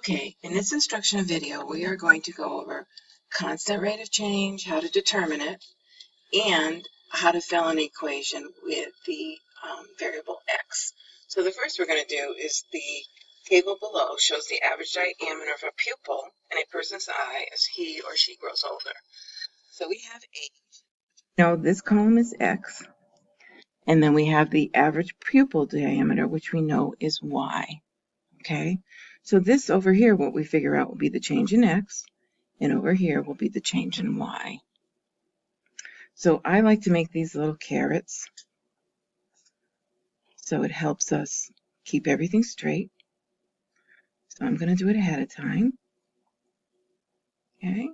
Okay, in this instructional video, we are going to go over constant rate of change, how to determine it, and how to fill an equation with the variable x. So the first we're going to do is the table below shows the average diameter of a pupil in a person's eye as he or she grows older. So we have age. Now this column is x, and then we have the average pupil diameter, which we know is y. Okay, so this over here, what we figure out will be the change in x, and over here will be the change in y. So I like to make these little carrots, so it helps us keep everything straight. So I'm going to do it ahead of time. Okay,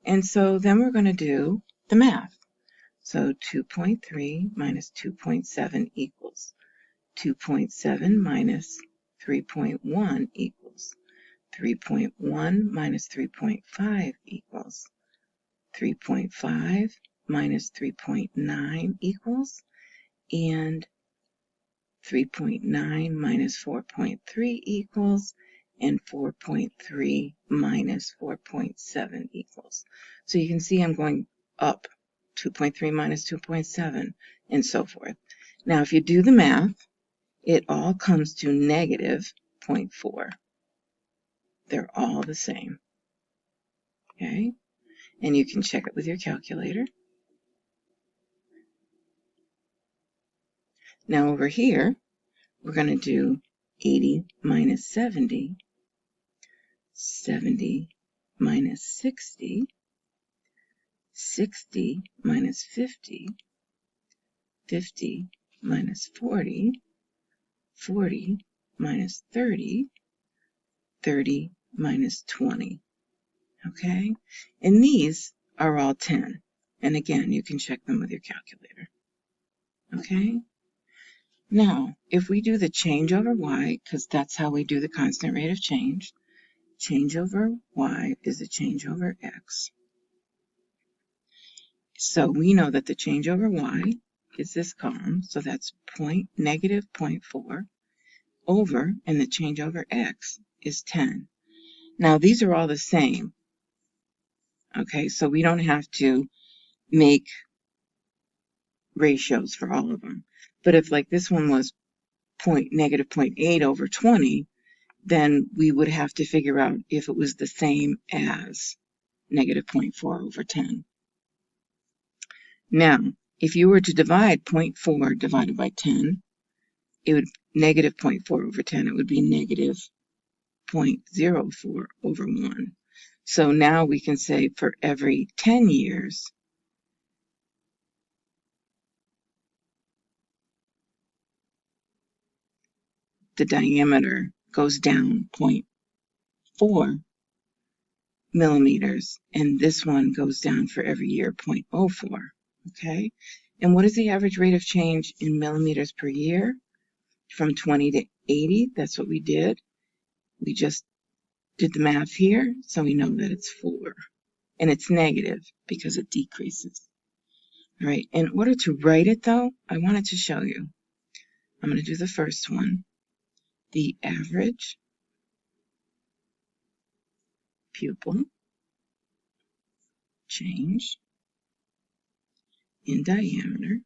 and so then we're going to do the math. So 2.3 minus 2.7 equals 2.7 minus 3.1 equals 3.1 minus 3.5 equals 3.5 minus 3.9 equals, and 3.9 minus 4.3 equals, and 4.3 minus 4.7 equals. So you can see I'm going up 2.3 minus 2.7 and so forth. Now if you do the math, it all comes to negative 0.4. They're all the same. Okay? And you can check it with your calculator. Now over here, we're going to do 80 minus 70, 70 minus 60, 60 minus 50, 50 minus 40, 40 minus 30, 30 minus 20. Okay? And these are all 10. And again, you can check them with your calculator. Okay? Now, if we do the change over y, because that's how we do the constant rate of change over y is a change over x. So we know that the change over y is this column, so that's negative 0.4 over, and the change over x is 10. Now, these are all the same. Okay, so we don't have to make ratios for all of them. But if like this one was negative 0.8 over 20, then we would have to figure out if it was the same as negative 0.4 over 10. Now, if you were to divide 0.4 divided by 10, it would negative 0.4 over 10, it would be negative 0.04 over 1. So now we can say for every 10 years, the diameter goes down 0.4 millimeters, and this one goes down for every year 0.04. Okay, and what is the average rate of change in millimeters per year? From 20 to 80, that's what we did. We just did the math here, so we know that it's 4. And it's negative because it decreases. All right, in order to write it though, I wanted to show you. I'm going to do the first one. The average pupil change in diameter,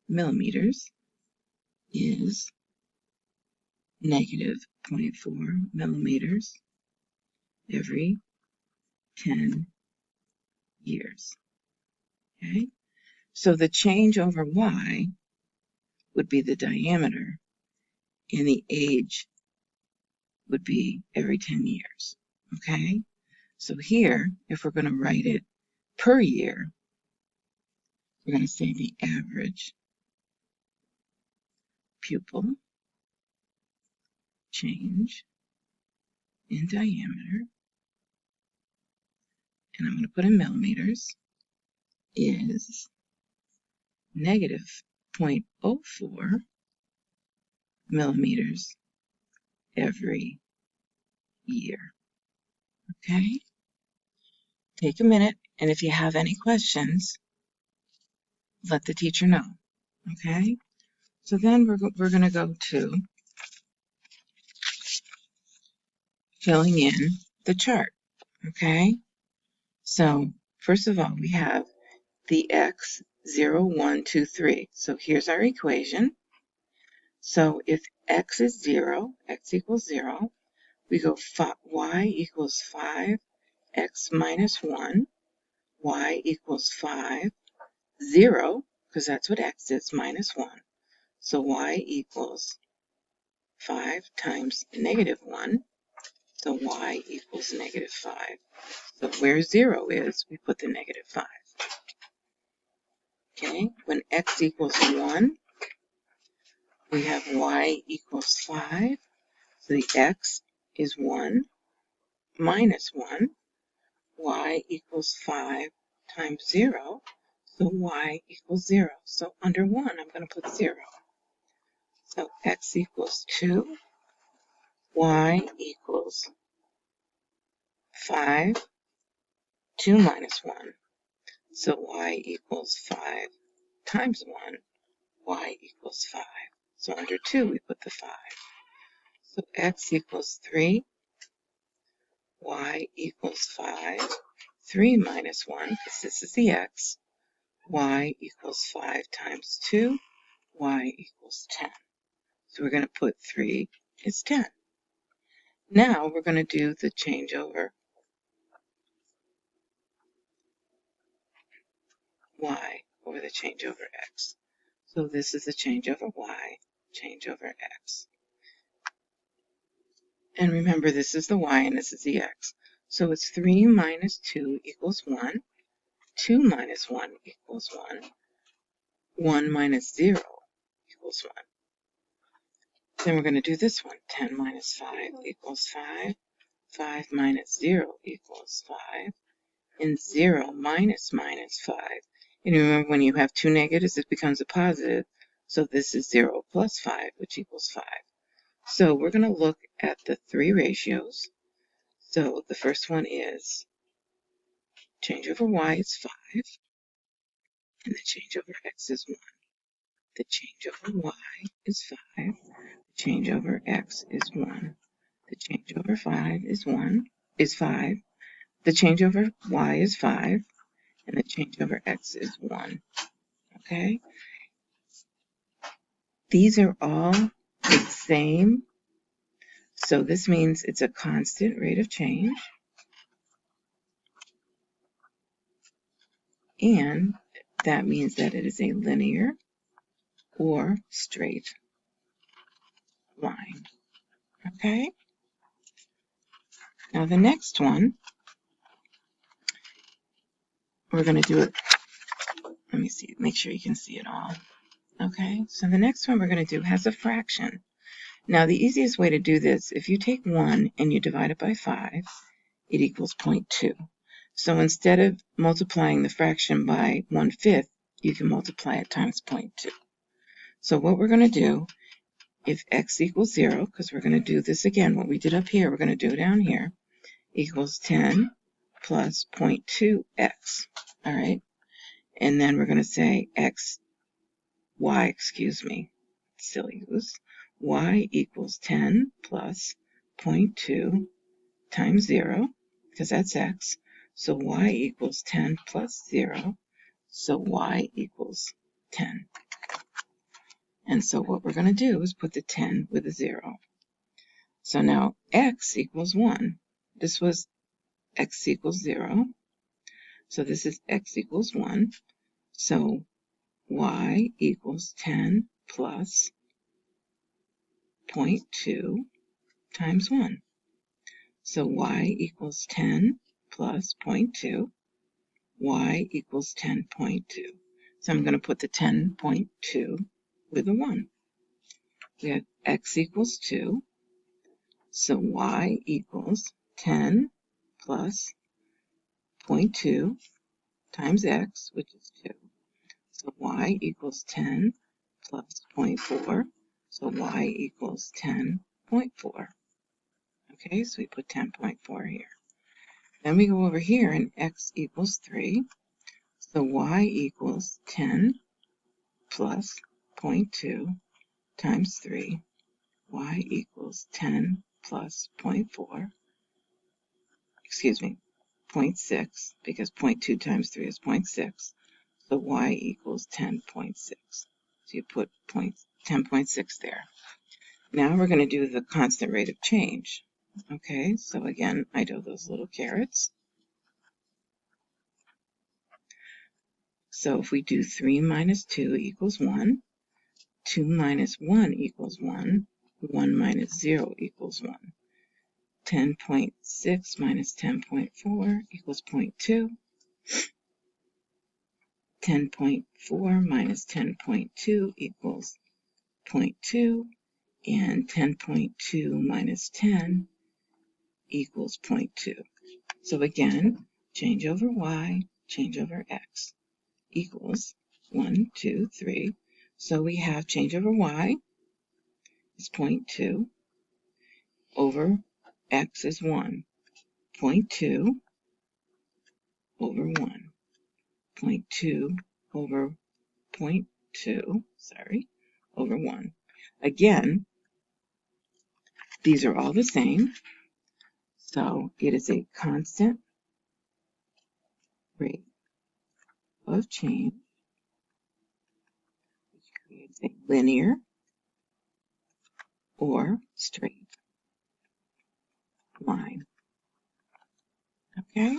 millimeters, is negative 0.4 millimeters every 10 years. Okay, so the change over y would be the diameter, and the age would be every 10 years. Okay, so here, if we're going to write it per year, we're going to say the average pupil change in diameter, and I'm going to put in millimeters, is negative 0.04 millimeters every year. Okay? Take a minute, and if you have any questions, let the teacher know. Okay? So then we're going to go to filling in the chart, okay? So first of all, we have the x 0, 1, 2, 3. So here's our equation. So if x is 0, x equals 0, we go y equals 5x minus 1, y equals 5, 0, because that's what x is, minus 1. So y equals 5 times negative 1. So y equals negative 5. So where 0 is, we put the negative 5. Okay, when x equals 1, we have y equals 5. So the x is 1 minus 1. Y equals 5 times 0. So y equals 0. So under 1, I'm going to put 0. So x equals 2. Y equals 5. 2 minus 1. So y equals 5 times 1. Y equals 5. So under 2, we put the 5. So x equals 3. Y equals 5. 3 minus 1, because this is the x. Y equals 5 times 2. Y equals 10. So we're going to put 3 is 10. Now we're going to do the changeover y over the changeover x. So this is the changeover y, changeover x. And remember, this is the y and this is the x. So it's 3 minus 2 equals 1. 2 minus 1 equals 1. 1 minus 0 equals 1. Then we're going to do this one. 10 minus 5 equals 5. 5 minus 0 equals 5. And 0 minus 5. And remember, when you have two negatives, it becomes a positive. So this is 0 plus 5, which equals 5. So we're going to look at the three ratios. So the first one is change over y is 5, and the change over x is 1. The change over y is 5, the change over x is 1. The change over 5 is 5. The change over y is 5, and the change over x is 1. Okay? These are all the same. So this means it's a constant rate of change. And that means that it is a linear or straight line. Okay? Now the next one, we're going to do it. Let me see, make sure you can see it all. Okay? So the next one we're going to do has a fraction. Now the easiest way to do this, if you take 1 and you divide it by 5, it equals 0.2. So instead of multiplying the fraction by 1/5, you can multiply it times 0.2. So what we're going to do, if x equals 0, because we're going to do this again, what we did up here, we're going to do down here, equals 10 plus 0.2x. All right? And then we're going to say silly goose, y equals 10 plus 0.2 times 0, because that's x. So y equals 10 plus 0, so y equals 10. And so what we're going to do is put the 10 with a 0. So now x equals 1. This was x equals 0. So this is x equals 1. So y equals 10 plus 0.2 times 1. So y equals 10 plus 0.2. Y equals 10.2. So I'm going to put the 10.2 with a 1. We have x equals 2. So y equals 10 plus 0.2 times x, which is 2. So y equals 10 plus 0.4. So y equals 10.4. Okay, so we put 10.4 here. Then we go over here and x equals 3. So y equals 10 plus 0.2 times 3. Y equals 10 plus 0.4. 0.6, because 0.2 times 3 is 0.6. So y equals 10.6. So you put 10.6 there. Now we're going to do the constant rate of change. Okay, so again, I do those little carets. So if we do 3 minus 2 equals 1, 2 minus 1 equals 1, 1 minus 0 equals 1. 10.6 minus 10.4 equals 0.2. 10.4 minus 10.2 equals 0.2. And 10.2 minus 10 equals 0.2. So again, change over y, change over x equals 1, 2, 3. So we have change over y is 0.2 over x is 1. 0.2 over 1. 0.2 over 0.2, over 1. Again, these are all the same. So it is a constant rate of change, which creates a linear or straight line. Okay?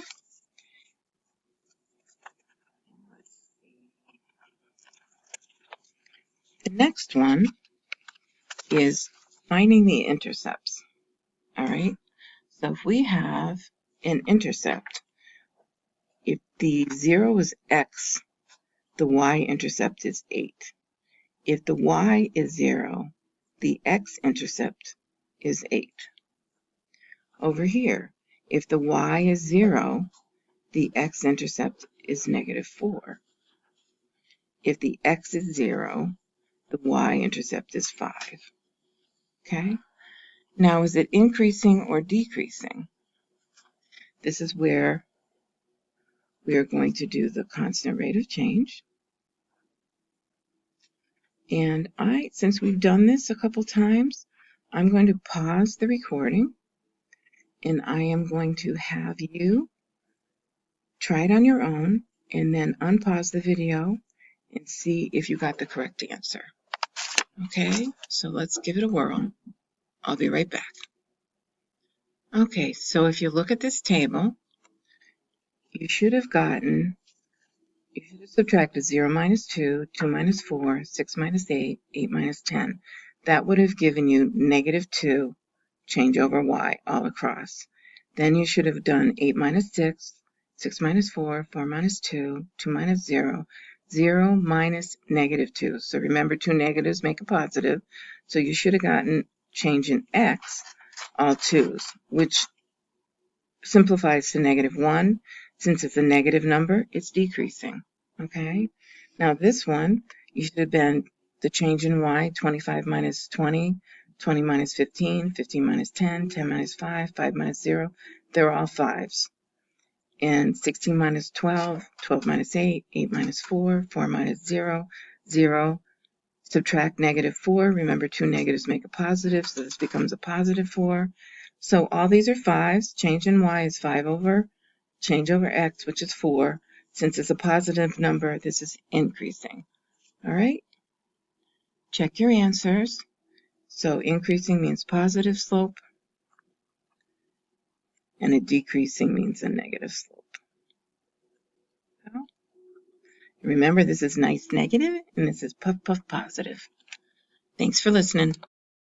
The next one is finding the intercepts. All right? So if we have an intercept, if the 0 is x, the y-intercept is 8. If the y is 0, the x-intercept is 8. Over here, if the y is 0, the x-intercept is negative 4. If the x is 0, the y-intercept is 5. Okay? Now, is it increasing or decreasing? This is where we are going to do the constant rate of change. And since we've done this a couple times, I'm going to pause the recording, and I am going to have you try it on your own, and then unpause the video and see if you got the correct answer. Okay, so let's give it a whirl. I'll be right back. Okay, so if you look at this table, you should have subtracted 0 minus 2, 2 minus 4, 6 minus 8, 8 minus 10. That would have given you negative 2, change over y all across. Then you should have done 8 minus 6, 6 minus 4, 4 minus 2, 2 minus 0, 0 minus negative 2. So remember, two negatives make a positive. So you should have gotten change in x, all 2's, which simplifies to negative 1. Since it's a negative number, it's decreasing. Okay? Now this one, you should have been the change in y, 25 minus 20, 20 minus 15, 15 minus 10, 10 minus 5, 5 minus 0. They're all 5's. And 16 minus 12, 12 minus 8, 8 minus 4, 4 minus 0, 0. Subtract negative 4. Remember, two negatives make a positive, so this becomes a positive 4. So all these are 5's. Change in y is 5 over change over x, which is 4. Since it's a positive number, this is increasing. All right? Check your answers. So increasing means positive slope, and a decreasing means a negative slope. Remember, this is nice negative, and this is puff puff positive. Thanks for listening.